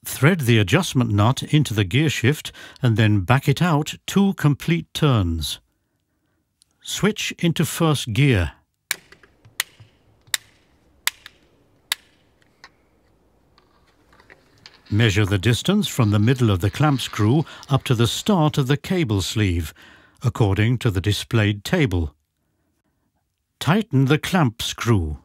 Thread the adjustment nut into the gearshift and then back it out 2 complete turns. Switch into first gear. Measure the distance from the middle of the clamp screw up to the start of the cable sleeve, according to the displayed table. Tighten the clamp screw.